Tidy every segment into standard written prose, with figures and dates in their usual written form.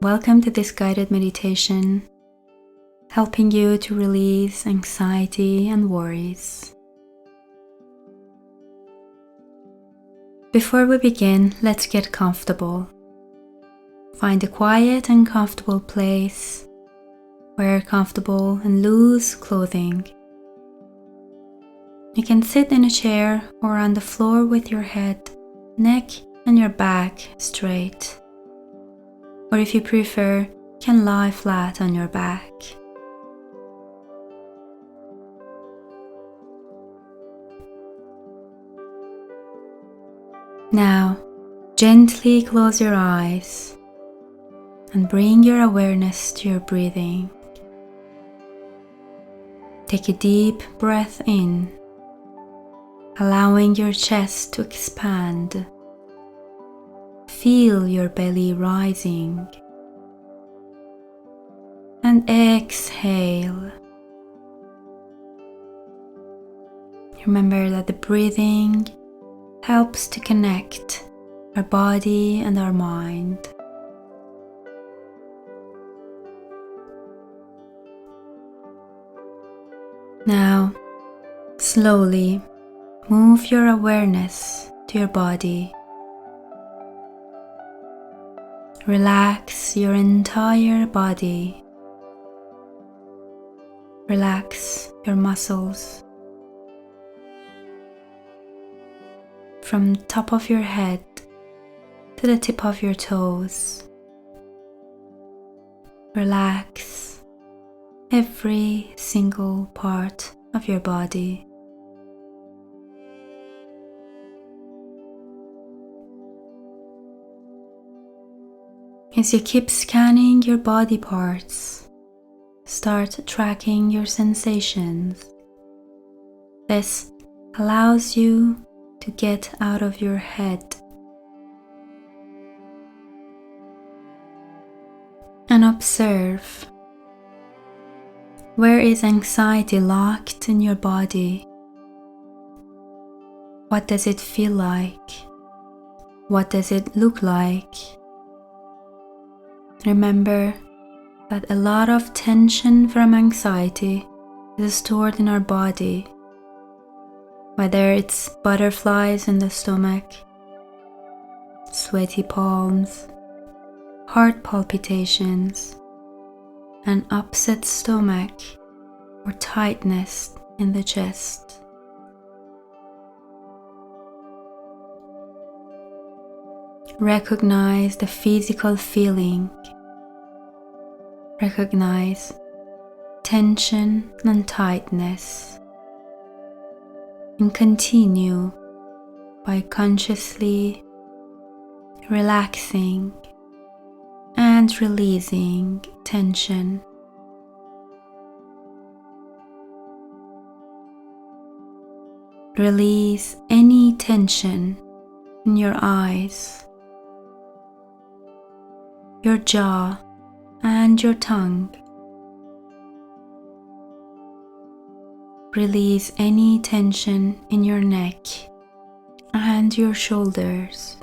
Welcome to this guided meditation, helping you to release anxiety and worries. Before we begin, let's get comfortable. Find a quiet and comfortable place. Wear comfortable and loose clothing. You can sit in a chair or on the floor with your head, neck, and your back straight. Or if you prefer, you can lie flat on your back. Now, gently close your eyes and bring your awareness to your breathing. Take a deep breath in, allowing your chest to expand. Feel your belly rising. And exhale. Remember that the breathing helps to connect our body and our mind. Now, slowly move your awareness to your body. Relax your entire body. Relax your muscles. From the top of your head to the tip of your toes. Relax every single part of your body. As you keep scanning your body parts, start tracking your sensations. This allows you to get out of your head and observe. Where is anxiety locked in your body? What does it feel like? What does it look like? Remember that a lot of tension from anxiety is stored in our body, whether it's butterflies in the stomach, sweaty palms, heart palpitations, an upset stomach, or tightness in the chest. Recognize the physical feeling. Recognize tension and tightness. And continue by consciously relaxing and releasing tension. Release any tension in your eyes, your jaw, and your tongue. Release any tension in your neck and your shoulders.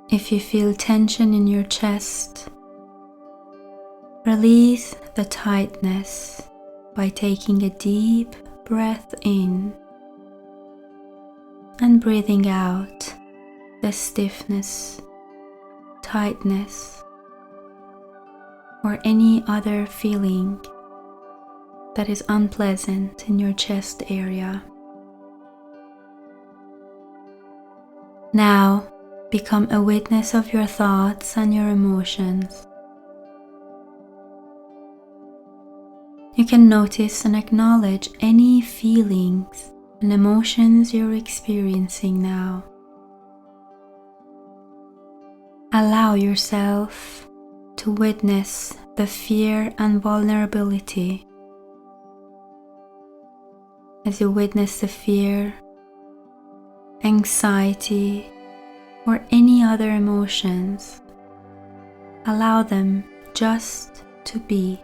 If you feel tension in your chest, release the tightness by taking a deep breath in and breathing out the stiffness, tightness, or any other feeling that is unpleasant in your chest area. Now, become a witness of your thoughts and your emotions. You can notice and acknowledge any feelings and emotions you're experiencing now. Allow yourself to witness the fear and vulnerability. As you witness the fear, anxiety, or any other emotions, allow them just to be.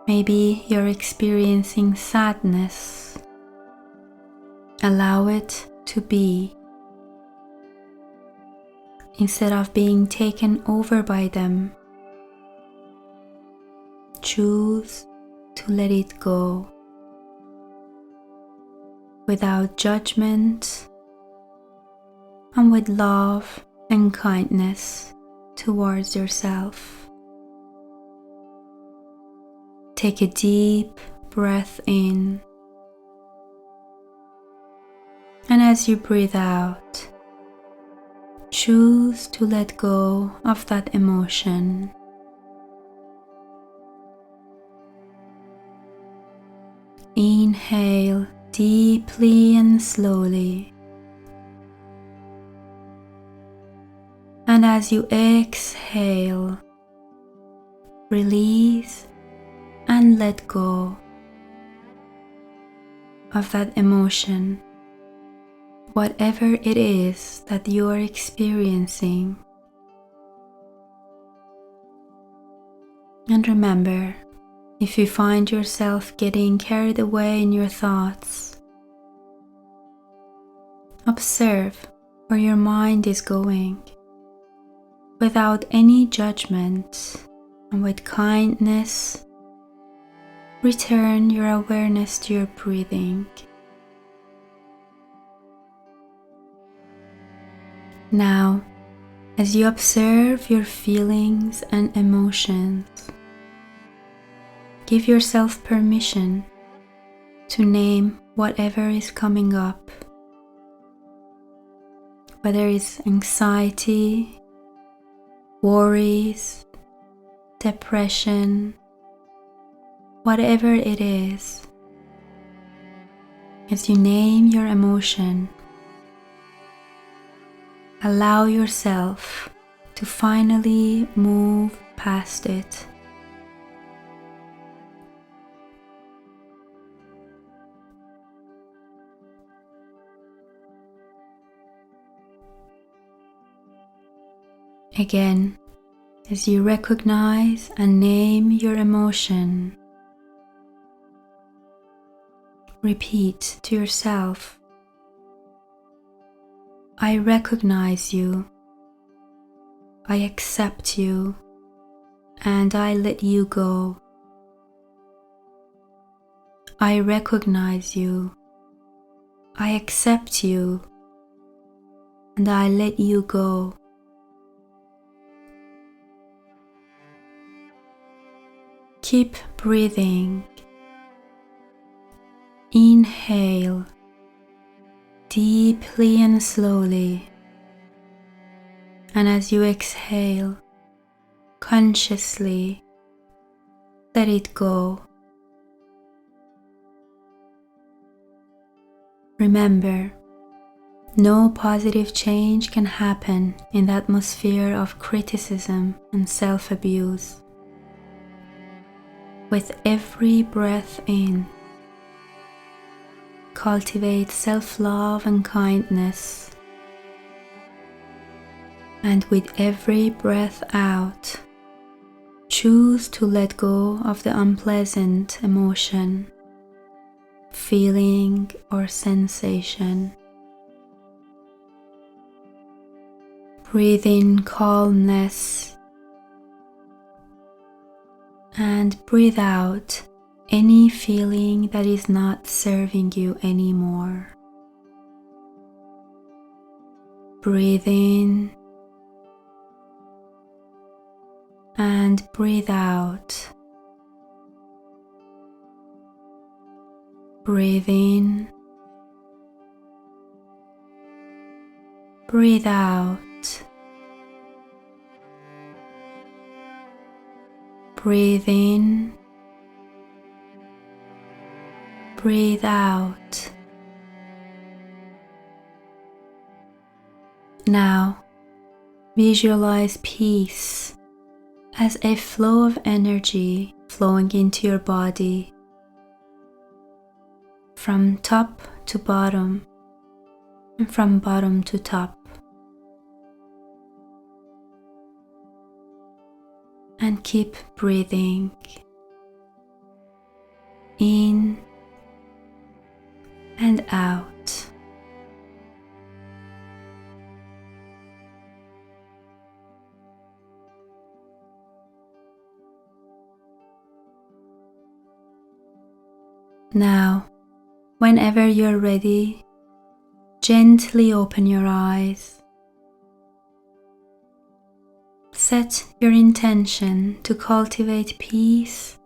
Maybe you're experiencing sadness. Allow it to be. instead of being taken over by them. Choose to let it go without judgment and with love and kindness towards yourself. Take a deep breath in, and as you breathe out, choose to let go of that emotion. Inhale deeply and slowly, and as you exhale, release and let go of that emotion, whatever it is that you are experiencing. And remember, if you find yourself getting carried away in your thoughts, observe where your mind is going without any judgment, and with kindness, return your awareness to your breathing. Now, as you observe your feelings and emotions, give yourself permission to name whatever is coming up, whether it's anxiety, worries, depression, whatever it is. As you name your emotion, allow yourself to finally move past it. Again, as you recognize and name your emotion, repeat to yourself, I recognize you, I accept you, and I let you go. I recognize you, I accept you, and I let you go. Keep breathing. Inhale deeply and slowly, and as you exhale, consciously let it go. Remember, no positive change can happen in the atmosphere of criticism and self-abuse. With every breath in, cultivate self-love and kindness, and with every breath out, choose to let go of the unpleasant emotion, feeling, or sensation. Breathe in calmness and breathe out any feeling that is not serving you anymore. Breathe in and breathe out. Breathe in, breathe out. Breathe in, breathe out. Now, visualize peace as a flow of energy flowing into your body from top to bottom and from bottom to top. And keep breathing in and out. Now, whenever you're ready, gently open your eyes. Set your intention to cultivate peace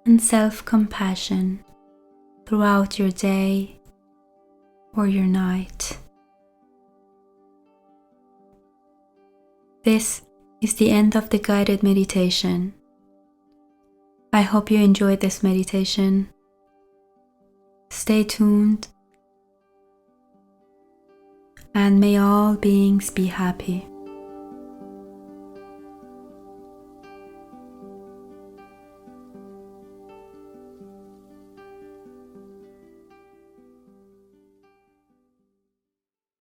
and self-compassion throughout your day or your night. This is the end of the guided meditation. I hope you enjoyed this meditation. Stay tuned, and may all beings be happy.